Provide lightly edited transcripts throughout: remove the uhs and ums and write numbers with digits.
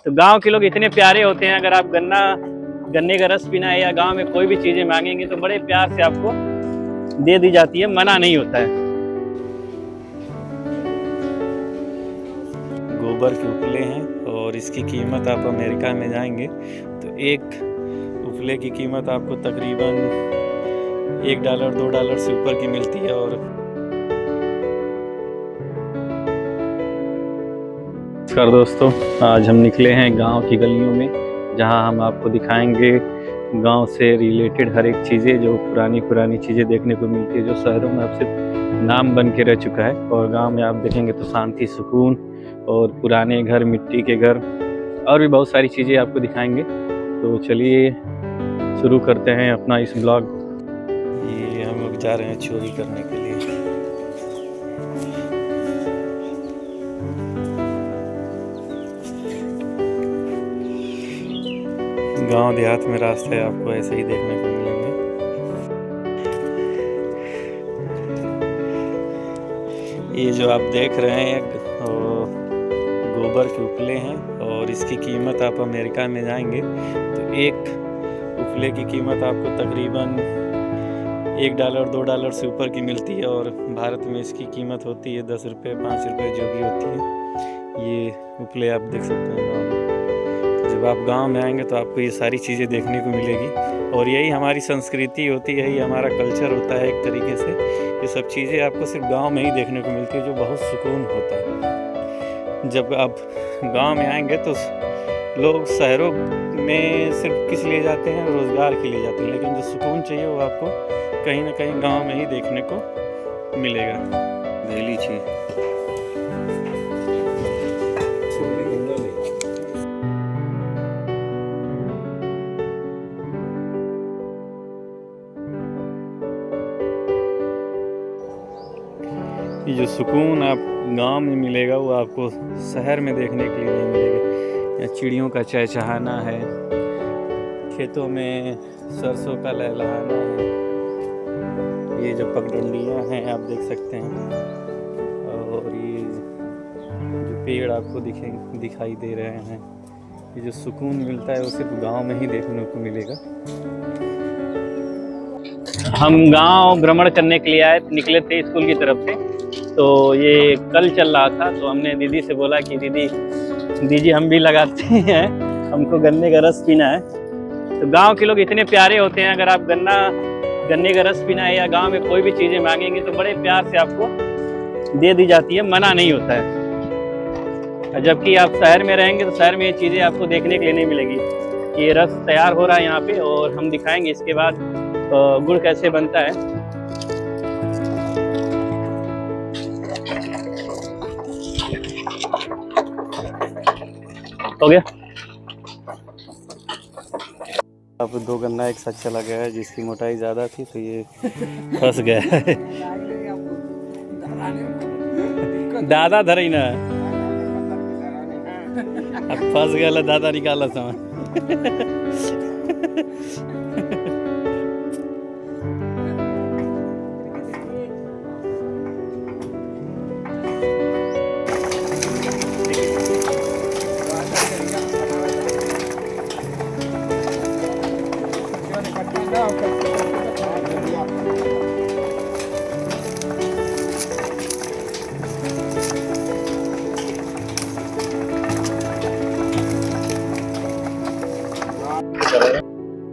तो गांव के लोग इतने प्यारे होते हैं, अगर आप गन्ने का रस पीना है या गांव में कोई भी चीजें मांगेंगे तो बड़े प्यार से आपको दे दी जाती है, मना नहीं होता है। गोबर के उपले हैं और इसकी कीमत आप अमेरिका में जाएंगे तो एक उपले की कीमत आपको तकरीबन $1 $2 से ऊपर की मिलती है। और नमस्कार दोस्तों, आज हम निकले हैं गांव की गलियों में, जहां हम आपको दिखाएंगे गांव से रिलेटेड हर एक चीज़ें, जो पुरानी चीज़ें देखने को मिलती है, जो शहरों में अब सिर्फ नाम बन के रह चुका है। और गांव में आप देखेंगे तो शांति, सुकून और पुराने घर, मिट्टी के घर और भी बहुत सारी चीज़ें आपको दिखाएंगे। तो चलिए शुरू करते हैं अपना इस ब्लॉग। ये हम लोग जा रहे हैं चोरी करने के लिए। गांव देहात में रास्ते आपको ऐसे ही देखने को मिलेंगे। ये जो आप देख रहे हैं गोबर के उपले हैं और इसकी कीमत आप अमेरिका में जाएंगे तो एक उपले की कीमत आपको तकरीबन $1 $2 से ऊपर की मिलती है। और भारत में इसकी कीमत होती है 10 रुपये 5 रुपये जो भी होती है। ये उपले आप देख सकते हैं गाँव में। जब आप गांव में आएंगे तो आपको ये सारी चीज़ें देखने को मिलेगी और यही हमारी संस्कृति होती है, यही हमारा कल्चर होता है एक तरीके से। ये सब चीज़ें आपको सिर्फ गांव में ही देखने को मिलती है, जो बहुत सुकून होता है। जब आप गांव में आएंगे तो लोग शहरों में सिर्फ किस लिए जाते हैं, रोज़गार के लिए जाते हैं, लेकिन जो सुकून चाहिए वो आपको कहीं ना कहीं गांव में ही देखने को मिलेगा। पहली चीज़ ये जो सुकून आप गांव में मिलेगा वो आपको शहर में देखने के लिए नहीं मिलेगा। यहाँ चिड़ियों का चहचहाना है, खेतों में सरसों का लहलहाना है, ये जो पगडंडियाँ हैं आप देख सकते हैं, और ये जो पेड़ आपको दिखाई दे रहे हैं, ये जो सुकून मिलता है वो सिर्फ गांव में ही देखने को मिलेगा। हम गांव भ्रमण करने के लिए निकले थे स्कूल की तरफ से। तो ये कल चल रहा था, तो हमने दीदी से बोला कि दीदी हम भी लगाते हैं, हमको गन्ने का रस पीना है। तो गांव के लोग इतने प्यारे होते हैं, अगर आप गन्ने का रस पीना है या गांव में कोई भी चीज़ें मांगेंगे तो बड़े प्यार से आपको दे दी जाती है, मना नहीं होता है। जबकि आप शहर में रहेंगे तो शहर में ये चीज़ें आपको देखने के लिए नहीं मिलेगी। ये रस तैयार हो रहा है यहाँ पे और हम दिखाएंगे इसके बाद गुड़ कैसे बनता है। हो गया। अब 2 गन्ना एक साथ चला गया है, जिसकी मोटाई ज़्यादा थी तो ये फंस गया है। दादा धरी ना, अब फंस गया, दादा निकाला सामान।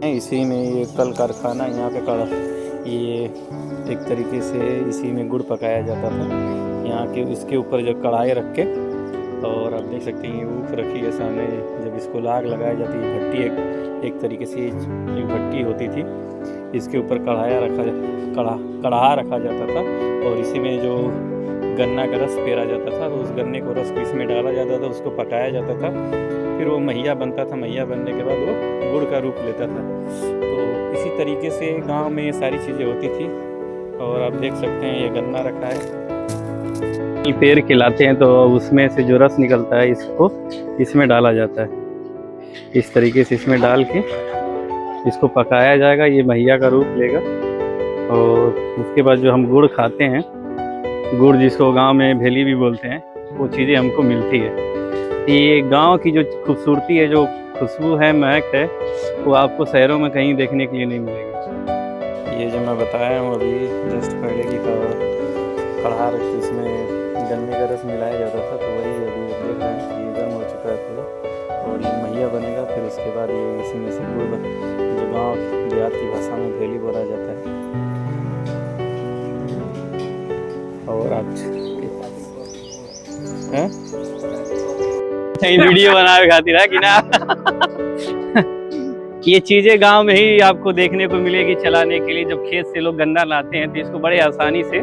इसी में ये कल कारखाना यहाँ पे कड़ा, ये एक तरीके से इसी में गुड़ पकाया जाता था। यहाँ के इसके ऊपर जो कढ़ाई रख के, और आप देख सकते हैं ये ऊख रखी है सामने। जब इसको लाग लगाई जाती है, भट्टी एक तरीके से एक भट्टी होती थी, इसके ऊपर कढ़ा रखा जाता था और इसी में जो गन्ना का रस पेरा जाता था, तो उस गन्ने को रस को इसमें डाला जाता था, उसको पकाया जाता था, फिर वो महिया बनता था। महिया बनने के बाद वो गुड़ का रूप लेता था। तो इसी तरीके से गांव में ये सारी चीज़ें होती थी। और आप देख सकते हैं ये गन्ना रखा है, पेड़ खिलाते हैं तो उसमें से जो रस निकलता है इसको इसमें डाला जाता है। इस तरीके से इसमें डाल के इसको पकाया जाएगा, ये महिया का रूप लेगा। और उसके बाद जो हम गुड़ खाते हैं, गुड़ जिसको गांव में भेली भी बोलते हैं, वो चीज़ें हमको मिलती है। ये गांव की जो खूबसूरती है, जो खुशबू है, महक है, वो आपको शहरों में कहीं देखने के लिए नहीं मिलेगी। ये जो मैं बताया हूँ अभी जस्ट पहले की कढ़ा रखी, उसमें गन्ने का रस मिलाया जाता था, तो वही अभी देख रहे हैं ये गर्म हो चुका है पूरा, और ये मैया बनेगा। फिर उसके बाद ये इसमें से गुड़, जो गाँव देहात की भाषा में भेली बोला जाता है। और आप हैं वीडियो बनावे खातिर है कि ना। ये चीजें गांव में ही आपको देखने को मिलेगी चलाने के लिए। जब खेत से लोग गन्ना लाते हैं तो इसको बड़े आसानी से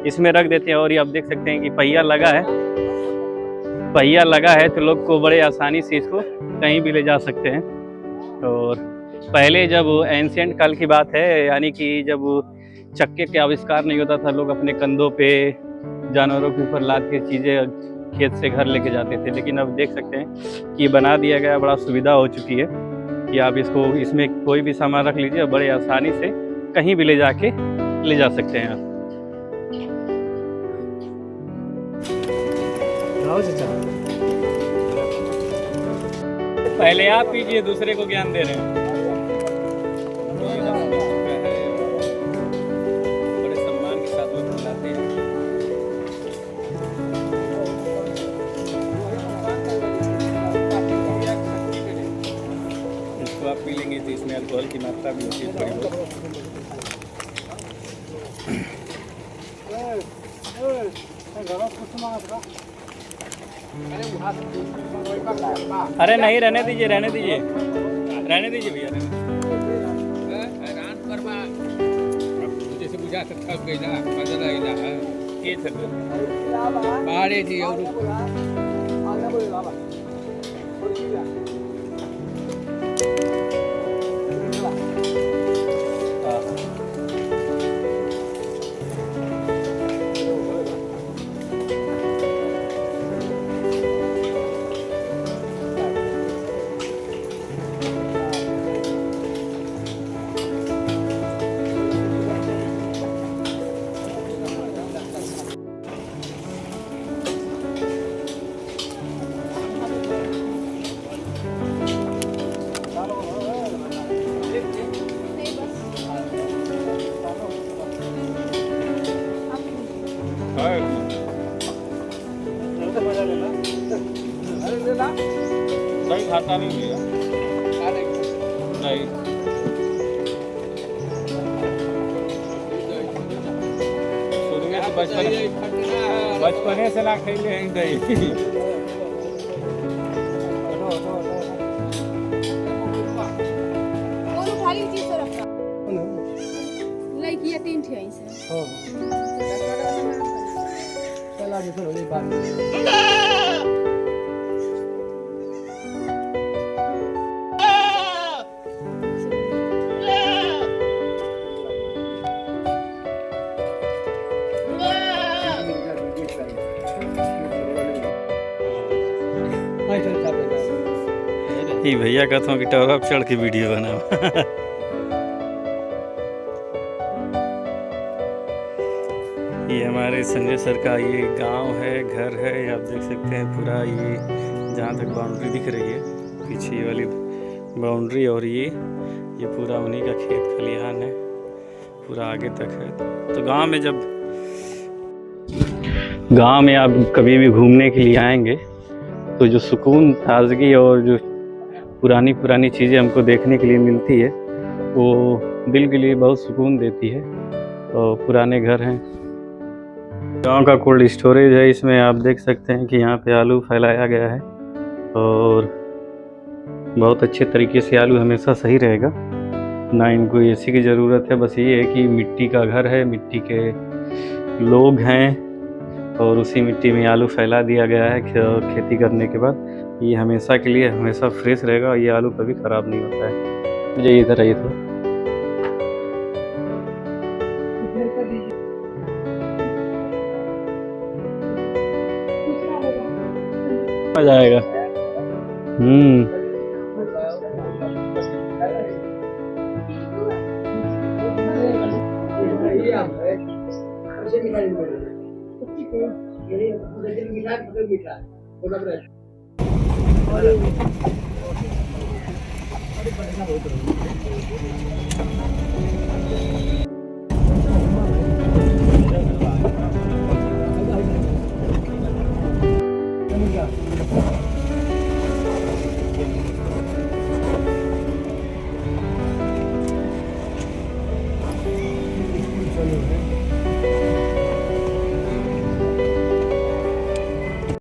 इसमें रख देते हैं, और ये आप देख सकते हैं कि पहिया लगा है, तो लोग को बड़े आसानी से इसको कहीं भी ले जा सकते हैं। और पहले जब एंशिएंट काल की बात है, यानी कि जब चक्के के आविष्कार नहीं होता था, लोग अपने कंधों पे जानवरों के ऊपर लाद के चीज़ें खेत से घर लेके जाते थे। लेकिन अब देख सकते हैं कि बना दिया गया, बड़ा सुविधा हो चुकी है कि आप इसको, इसमें कोई भी सामान रख लीजिए, बड़े आसानी से कहीं भी ले जाके ले जा सकते हैं आप। पहले आप पीजिए, दूसरे को ज्ञान दे रहे हैं। बड़े सम्मान के साथ लोग खिलाते हैं। इसको आप पी लेंगे तो इसमें अल्कोहल की मात्रा भी होती है थोड़ी बहुत। अरे नहीं, रहने दीजिए भैया। जैसे बुझा से थक गई ना, मजा आइला है ये थक बाहरे थी और दही खाता नहीं भैया, नहीं। शुरू में तो बचपने से ना खेले हैं दही। तीन थे ऐसे चला जैसे होली बात ये भैया कहता हूँ कि टावर चढ़ के वीडियो बनाओ। ये हमारे संजय सर का ये गांव है, घर है, आप देख सकते हैं पूरा। ये जहाँ तक बाउंड्री दिख रही है, पीछे ये वाली बाउंड्री, और ये पूरा उन्हीं का खेत खलिहान है, पूरा आगे तक है। तो गांव में आप कभी भी घूमने के लिए आएंगे तो जो सुकून, ताजगी और जो पुरानी चीज़ें हमको देखने के लिए मिलती है, वो दिल के लिए बहुत सुकून देती है। और पुराने घर हैं, गांव का कोल्ड स्टोरेज है। इसमें आप देख सकते हैं कि यहाँ पे आलू फैलाया गया है, और बहुत अच्छे तरीके से आलू हमेशा सही रहेगा, ना इनको एसी की ज़रूरत है। बस ये है कि मिट्टी का घर है, मिट्टी के लोग हैं, और उसी मिट्टी में आलू फैला दिया गया है। खेती करने के बाद ये हमेशा के लिए हमेशा फ्रेश रहेगा, और ये आलू कभी ख़राब नहीं होता है। मुझे इधर आइए तो आ जाएगा।